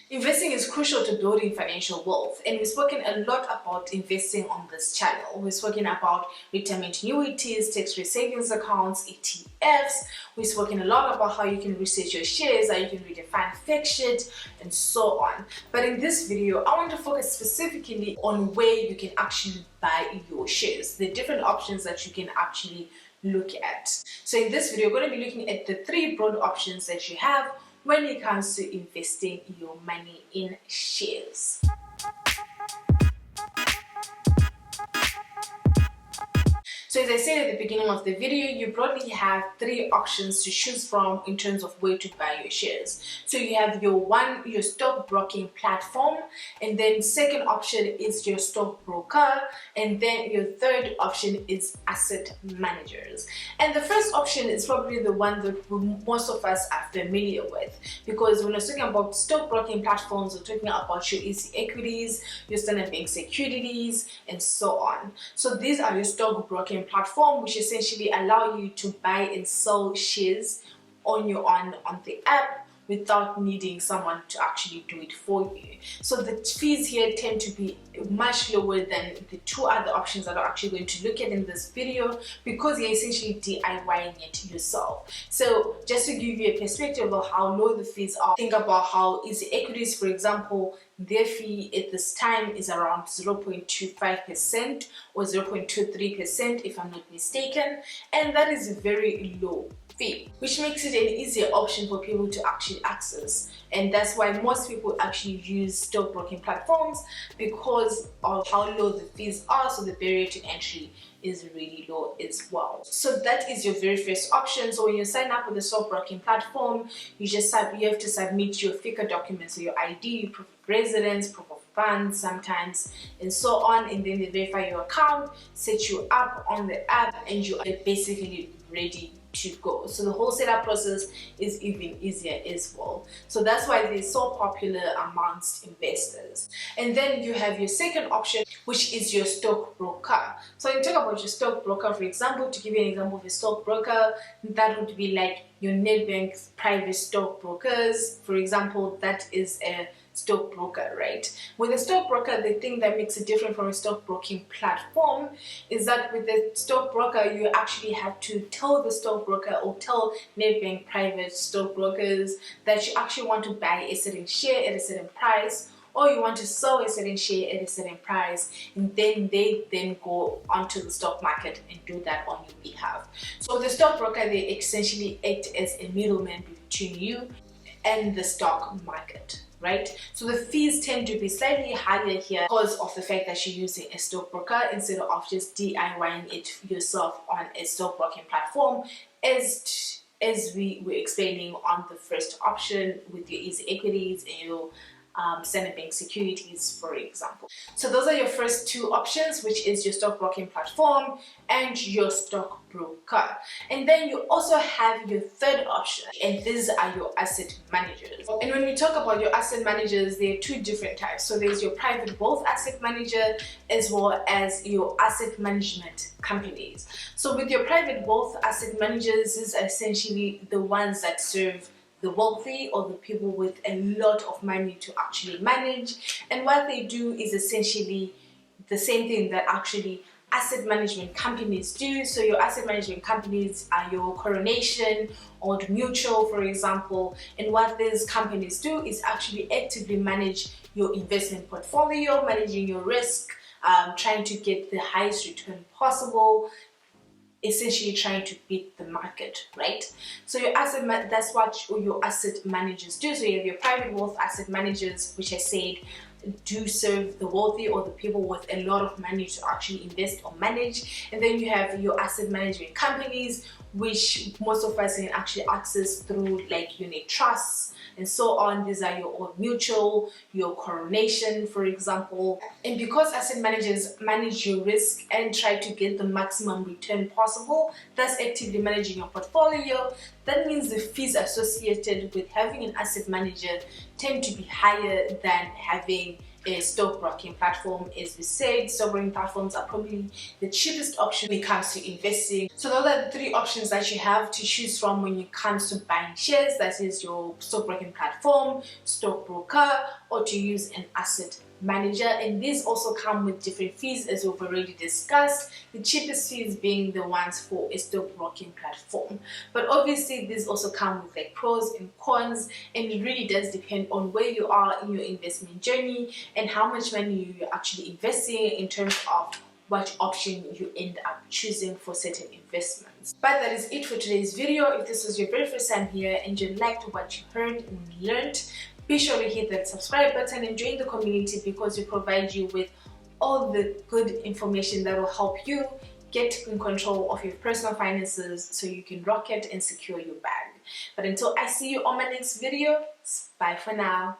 Investing is crucial to building financial wealth, and we've spoken a lot about investing on this channel. We've spoken about retirement annuities, tax-free savings accounts, ETFs. We've spoken a lot about how you can research your shares, how you can redefine fixed it, and so on. But in this video, I want to focus specifically on where you can actually buy your shares, the different options that you can actually look at. So in this video, we're going to be looking at the 3 broad options that you have when it comes to investing your money in shares. So as I said at the beginning of the video, you broadly have 3 options to choose from in terms of where to buy your shares. So you have your stockbroking platform, and then second option is your stockbroker, and then your third option is asset managers. And the first option is probably the one that most of us are familiar with, because when we're talking about stockbroking platforms, we're talking about your Enquiries, your Standard Bank securities, and so on. So these are your stockbroking platform, which essentially allow you to buy and sell shares on your own on the app without needing someone to actually do it for you. So the fees here tend to be much lower than the 2 other options that I'm actually going to look at in this video, because you're essentially DIYing it yourself. So just to give you a perspective of how low the fees are, think about how Easy Equities, for example, their fee at this time is around 0.25% or 0.23% if I'm not mistaken, and that is a very low fee, which makes it an easier option for people to actually access. And that's why most people actually use stockbroking platforms, because of how low the fees are. So the barrier to entry is really low as well. So that is your very first option. So when you sign up with the stockbroking platform, you have to submit your FSCA documents, so your ID, proof of residence, proof of funds sometimes, and so on, and then they verify your account, set you up on the app, and you are basically ready to go. So the whole setup process is even easier as well. So that's why they're so popular amongst investors. And then you have your second option, which is your stockbroker. So when you talk about your stockbroker, for example, to give you an example of a stockbroker, that would be like your Nedbank private stockbrokers, for example. That is a stockbroker, right? With a stockbroker, the thing that makes it different from a stockbroking platform is that with the stockbroker, you actually have to tell the stockbroker or tell Nedbank private stockbrokers that you actually want to buy a certain share at a certain price, or you want to sell a certain share at a certain price, and then they go onto the stock market and do that on your behalf. So the stockbroker, they essentially act as a middleman between you and the stock market, right? So the fees tend to be slightly higher here because of the fact that you're using a stockbroker instead of just DIYing it yourself on a stockbroking platform, as we were explaining on the first option with your Easy Equities and your Standard Bank securities, for example. So those are your first 2 options, which is your stockbroking platform and your stockbroker. And then you also have your third option, and these are your asset managers. And when we talk about your asset managers, there are 2 different types. So there's your private wealth asset manager as well as your asset management companies. So with your private wealth asset managers, these are essentially the ones that serve the wealthy or the people with a lot of money to actually manage. And what they do is essentially the same thing that actually asset management companies do. So your asset management companies are your Coronation or Mutual, for example. And what these companies do is actually actively manage your investment portfolio, managing your risk, trying to get the highest return possible, essentially trying to beat the market, right? So that's what your asset managers do. So you have your private wealth asset managers, which I said do serve the wealthy or the people with a lot of money to actually invest or manage. And then you have your asset management companies, which most of us can actually access through like unit trusts and so on. These are your Old Mutual, your Coronation, for example. And because asset managers manage your risk and try to get the maximum return possible, thus actively managing your portfolio, that means the fees associated with having an asset manager tend to be higher than having a stockbroking platform. As we said, stockbroking platforms are probably the cheapest option when it comes to investing. So those are the three options that you have to choose from when it comes to buying shares. That is your stockbroking platform, stockbroker, or to use an asset manager. And these also come with different fees, as we've already discussed, the cheapest fees being the ones for a stockbroking platform. But obviously these also come with like pros and cons, and it really does depend on where you are in your investment journey and how much money you're actually investing in terms of what option you end up choosing for certain investments. But that is it for today's video. If this was your very first time here and you liked what you heard and learned, be sure to hit that subscribe button and join the community, because we provide you with all the good information that will help you get in control of your personal finances so you can rock it and secure your bag. But until I see you on my next video, bye for now.